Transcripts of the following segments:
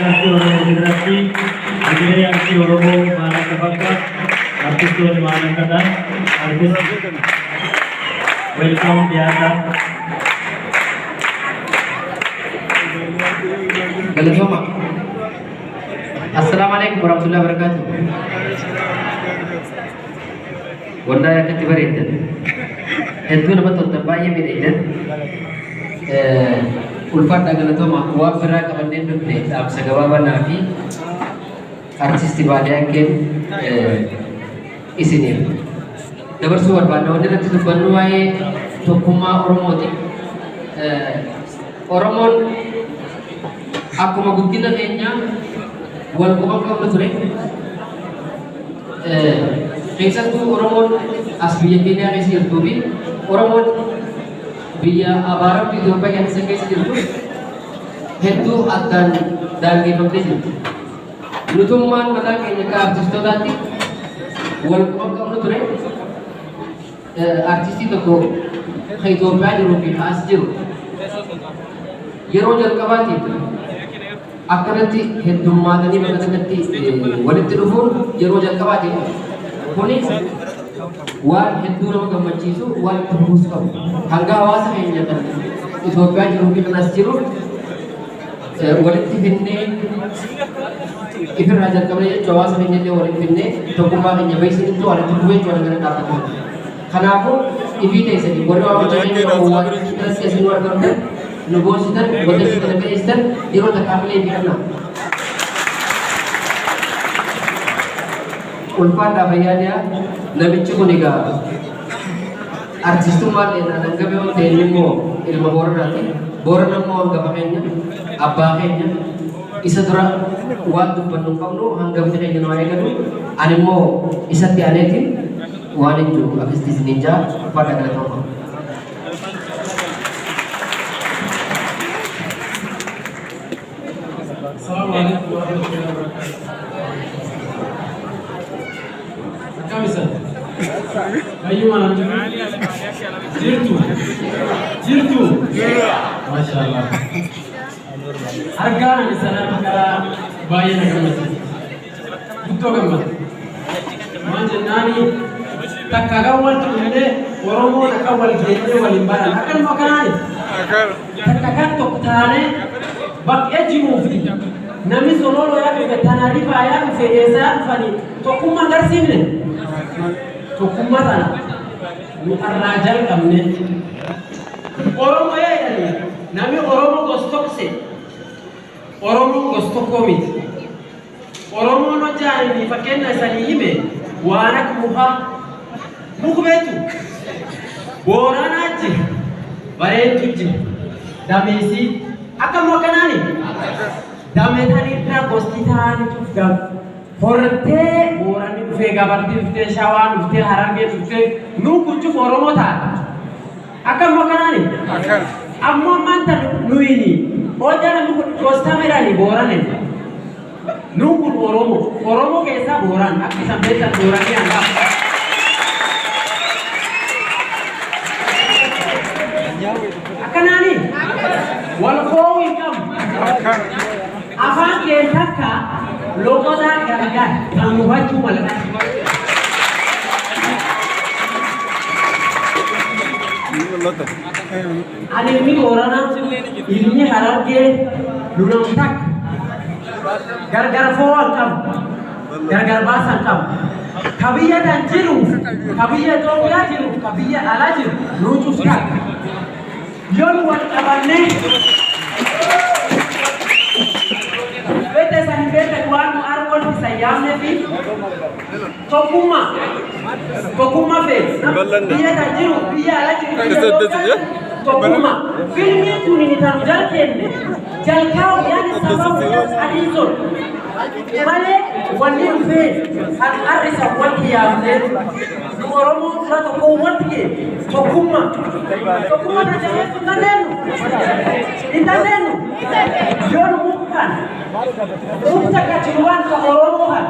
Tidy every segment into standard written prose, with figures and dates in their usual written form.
Aksi Oromo Federasi, Akhirnya Aksi Oromo Malang Kebakar, Artis Tuan Malang Kata, Artis Welcome Biasa. Galatooma. Assalamualaikum warahmatullahi wabarakatuh. Wanda ya kati bareedan. Hedduu nama tolta baay'ee miidhagdan. Ulfaadhaa galatooma waan biraa qabannee dhufne dhaamsa gabaabaa fi artistii baadiyyaa keen isiniif dabarsuu barbaadna. Wanti irratti dubbannu waa'ee tokkummaa Oromooti. Oromoon akkuma guddina keenya wal quban qabnu ture. Keessattuu Oromoon as biyya keenya keessa jirtuu fi Oromoon biyya abaaramtu Itoophiyaa keessa jirtu hedduu addaan daangeffamtee jirti. Nutummaan mataa keenya akka artistootaatti wal quban qabnu ture. Artistii tokko kan Itoophiyaa jiruu fi as jiru yeroo jalqabaatiif akkanatti heddummaatanii bakka tokkotti walitti dhufuun yeroo jalqabaatiif kuni waan hedduu nama gammachiisu waan turuus qabu. Hanga hawaasa keenya kan Itoophiyaa jiruu fi kanas jiru walitti finnee ifirraa jalqabnee jechuun hawaasa keenya illee walitti finnee tokkummaa keenya beeksisuu walitti dhufee jechuudha gara dhaabbatu. Kanaafuu ifii teessanii warri waa hojjetanii waan keessatti nu argamtan nu boonsitan walitti kana keessan yeroo takkaafilee fi kanna. Ulfaadhaa fayyaadhaa namichi kun egaa artistummaan dheeraa dhangamee waan ta'eef immoo ilma Booranaati. Boorana immoo hangafa keenya abbaa keenya isa dura waan dubbannu hin qabnu hangafni keenya nu eegatu. Ani immoo isatti aaneetiin waan hin jiru akkasitti isiniin jaa ulfaadhaa galatooma. Assalamualaikum warahmatullahi wabarakatuh. Kamisa. Bayu mana? Jirtu. Jirtu. Masyaallah. Harga di sana perkara bayi nak gambar. Betul gambar. Macam nani tak kagawal tu ini Oromo nak kawal dia walimbaran. Akan makan ni. Tak kagak tok tane. Bak ejimu fi nami sololo ya ke tanarifa ya ke fedeza fani tokuma darsimne tokuma sana mu arrajal kamne Oromo ya yani nami Oromo gostokse Oromo gostokomit Oromo no jani ni fakena salihime wanak muha mukbetu boranaji baretuji damesi akan makan ni, dame tadi kita gostitan juga, forte orang ni buffet gabarti buffet shawan buffet harga buffet nu kunci Oromo tak, akan makan ni, amma mantan nu ini, oh jangan nu gosta merah ni boran ni, nu kun Oromo kesa boran, aku sampai tak boran ni anda. Akan ni. Walko ikam afan ke takka lokoda garga tamu baju malaka ada ini orang ini harap ke dulung tak gara-gara fawal kam gara-gara basan kam kabiya dan jiru kabiya to ya jiru kabiya alajir lucu sekali yon wat abane bete san bete kwanu arwon sayamne fi tokuma fe biya tajiru biya alaji tokuma filmi tuni ni tarujal kenne jalkao yani sababu adizon male wani fe an arisa wati yamne Oromo la to ko wati tokuma na jaye tunanenu intanenu yon bukan Ukta kaciruan ke Oromo kan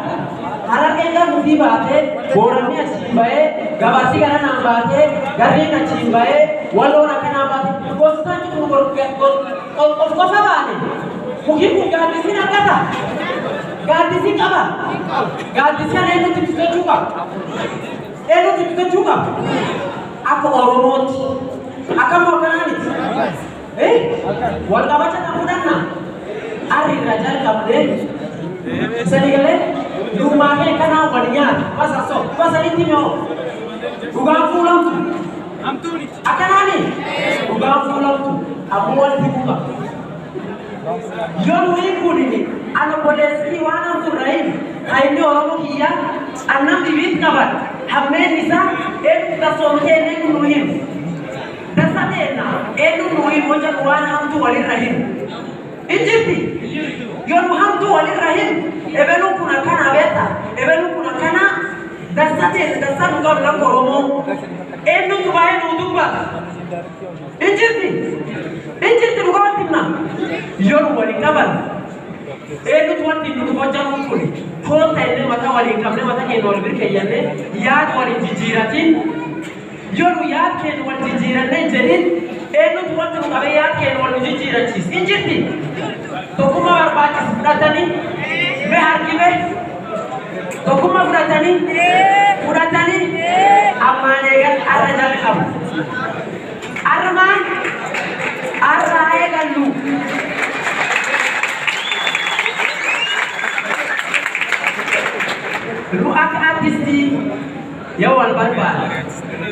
harapnya kan mesti bahate borangnya cimbae gabasi karena nambate garnya cimbae walau nak nambate kosta cuma berkat kos apa nih mungkin bukan di sini kata Gaaddisi qaba. Gaaddisi kana eenyutti ibsachuu qaba? Eenyutti ibsachuu qaba? Akka Oromooti. Akkamuma kanaaniti. Wal qabacha kan fudhannaa. Arri irraa jalqabnee sani galee dhugmaa kee kanaa wal nyaata. Basa so basanitti mi'oo. Dhugaan fuulamtu. Akkanaani dhugaan fuulamtu ammoo walitti bu'a. Yoo nuyi kunini ana boleessii waan hamtu rahin hayni Oromoo kiyya annam dhibiit qaban hammeen isaa eenyu tasomtee eenyu nuyi dasateena eenyu nuyi moja waan hamtu walirra hin injirti yoo nu hamtu walirra hin ebelu kuna kana beeta ebelu kuna kana dasateena dasanu qabla Oromoo eenyu tubaa'ee nu dubba injirti dhugawatimna yoo nu waliin qaban eenyu wanti nu bojamu kuni koota inni mata waliin qabne mata keenya wal birkeeyyanne yaad waliin jijjiiratin yoo nu yaad keenya wal jijjiiranne jedhin eenyu wanti nu qabe yaad keenya wal jijjiirachiis injirti tokkummaa barbaachisu fudhatanii mee harkime tokkummaa fudhatanii ammaan eegan arra jalqabu armaan arra eegallu lu akka artistii yoo wal barbaada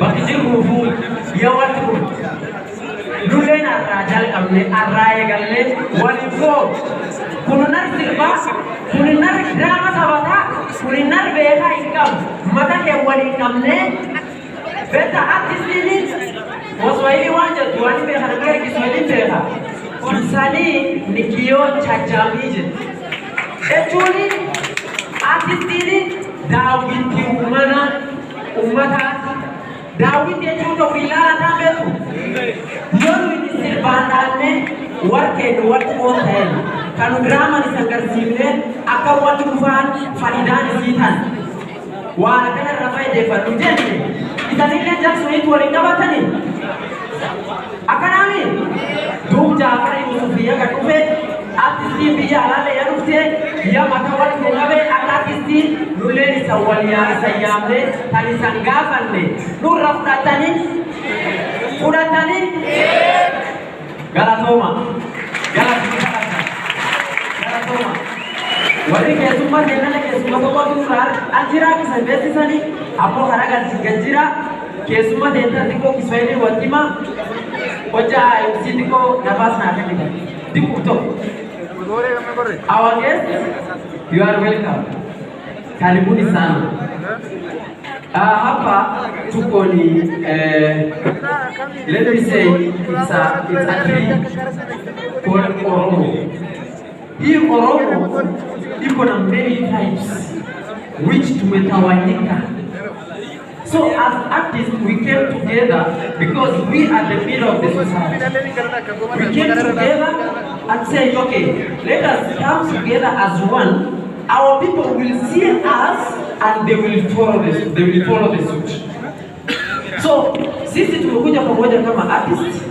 bakki jirruufu yoo wal turu lulleen arraa jalqabne arraa eegalle waliin foo kuninar sirbaa kuninar diraama taphataa kuninar beekaa hin qabu mata kee waliin qabne beta artistiini waswahili waan jettu waan beekaa nama kiswahiliin beekaa msanii ni kioo cha jamii jedhu jechuuni artistiini daawwitti ummataati daawwitti jechuun of ilaalataa beeku yoo nuyi sirbaan dhaanne warqeen warqi oon ta'een kan diraaman isa agarsiifne akka wanti dhufaan faayidaan isii tan waan akkana irra fayyadeffatu jenne isanillee jarsuniitti waliin qabatanii akkanaami duub Jaafar Yusufiyya kan dhufe artistiin biyya alaala yaa dhufte yaa mata wal qabe akka artistiin lulleen isa wal yaamne kan isan gaafanne nurra fudhatanii galatooma warri keessummaa kennana keessummaa tokkotu nurraa anjiraa kisan beeksisanii ammoo karaa gajjira keessummaa deemtan xiqqoo kiswahilii wattima hojjaa ibsii xiqqoo nafaas naa kennita xiqqoo tokko. Our guests, you are welcome. Karibuni sana. Hapa tuko ni let me say it's a tree called Oromo. Hii Oromo iko na many types which tumetawanyika. So as artists we came together because we are the middle of the society. We came together and say, okay, let us come together as one. Our people will see us and they will follow the suit. So sisi tumekuja pamoja kama artists,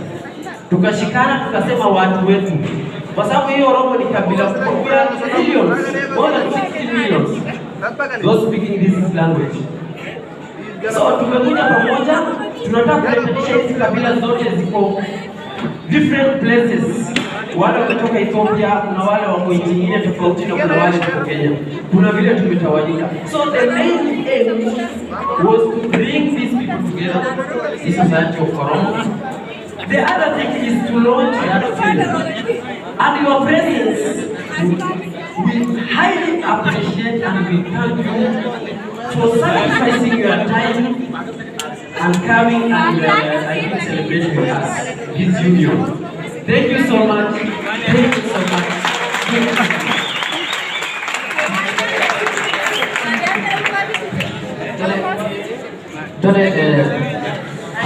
tukashikana tukasema watu wetu, kwa sababu hiyo Oromo ni kabila kubwa, millions, more than 60 millions those speaking this language. So tumekuja pamoja, tunataka kuletanisha hizi kabila zote ziko different places. Wale kutoka Ethiopia, kuna wale wako nchi nyingine tofauti na kuna wale kutoka Kenya. Kuna vile tumetawanyika. So the main aim was to bring these people together, the society of Oromo. The other thing is to launch that film. And your presence, we highly appreciate and we thank you for sacrificing your time and coming and celebrating with us this union. Thank you so much. Thank you so much.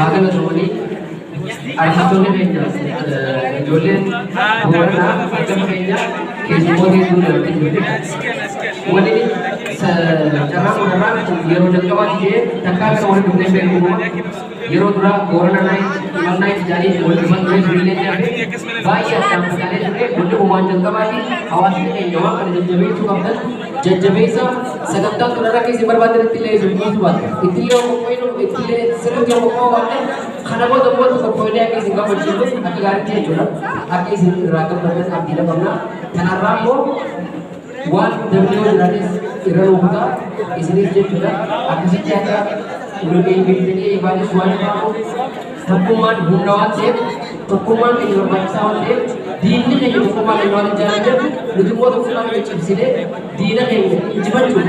Agar Roni, artistonya kayaknya, Jolin, Buana, macam kayaknya, kisah itu lebih mudah. Wali ini secara orang yang udah kawan dia, tak akan orang yang lebih rumah, yang udah orang lain, naik jadi boleh menurut dirinya baik yang sekali juga boleh umat jangkauan awas ini nyawa kan jajjabe itu kan jajjabe sa saganta turara ke simbar badan itile itu buat itile koino itile selu yang mau kan karena mau tempat untuk koino ke singa berjumpa aku garis dia juga aku sini ragam badan abdina karena karena rambo wan demi dari iralu kita isini juga aku sih jaga udah kayak gini ibadah suami kamu hukuman gundawan sih hukuman ini berbahasa sih dini yang hukuman yang wali jalan itu mau tuh pulang ke sini dini yang jiban tuh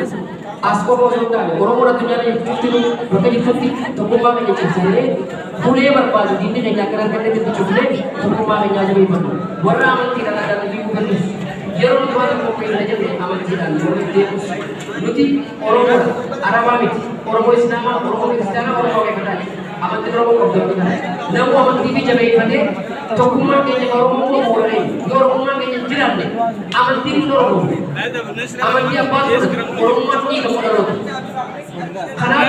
asko mau sudah orang-orang tuh nyari itu berarti itu hukuman yang sini boleh berbahasa dini yang jangan kan itu juga hukuman yang jadi mana orang tidak ada lagi bukan Jero tuan kopi aja deh, aman tidak, Luti orang Arab orang Islam, orang Kristen, orang kita, aman tidak orang kafir kita. Namu aman TV jabai pada, tokuman kayaknya orang mau orang kayaknya jiran deh, aman TV orang, aman dia pas orang mati kepada orang. Karena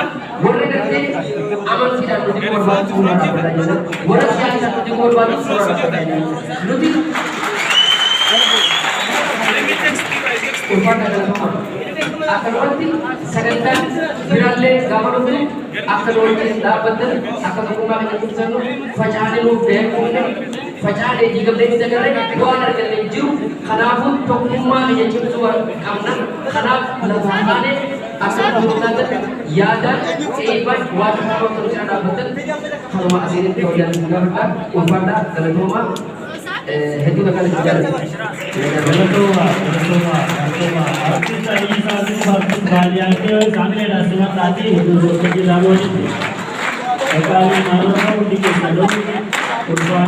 boleh nanti aman tidak menjadi korban suara katanya, boleh siapa menjadi korban suara katanya. Luti Kurban adalah teman. Akan nanti serentak biralle gambar itu akan nanti dapat akan hukumah yang kita fajane lu deh fajane jika beli segala dua harga leju karena pun hukumah yang kita jual kamna karena lazane akan hukumah yada seibat wajib terus ada betul kalau masih itu yang juga kurban dalam rumah itu akan terjadi. Artinya ini satu bagian ke sampai dah semua tadi itu seperti lalu ini. Kalau malu di kisah dulu, kurban